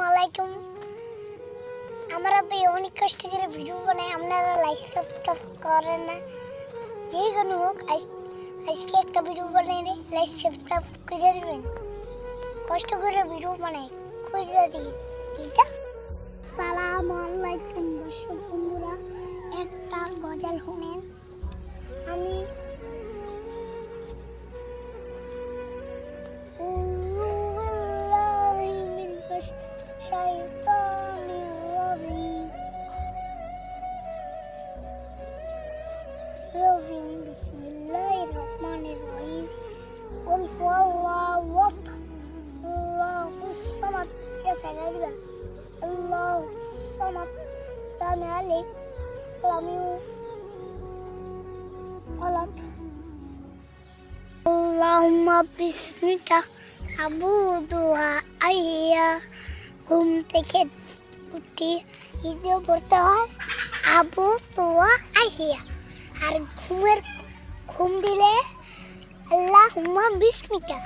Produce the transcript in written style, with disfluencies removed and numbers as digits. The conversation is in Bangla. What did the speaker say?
আলাইকুম। আমার আব্বা অনেক কষ্ট করে ভিডিও বানায়, আপনারা লাইক সাবস্ক্রাইব করেন না। যে কোনো হোক, আজকে একটা ভিডিও বানাই লাইক সাবস্ক্রাইব করে দেবেন। কষ্ট করে ভিডিও বানাই করে দিই। আসসালামু আলাইকুম দর্শক বন্ধুরা, একটা গজল শুনেন। আমি বিসমিল্লাহিররহমানিররহিম। কুল হুয়াল্লাহু আহাদ, আল্লাহুস সামাদ। আল্লাহুস সামাদ, লাম ইয়ালিদ ওয়ালাম ইউলাদ। আল্লাহুম্মা বিসমিকা আবুদু ওয়া আহইয়া। ঘুম থেকে উঠি ভিডিও করতে হয় আবু তোয়া আহিয়া, আর ঘুম দিলে আল্লাহুম্মা বিসমিকা।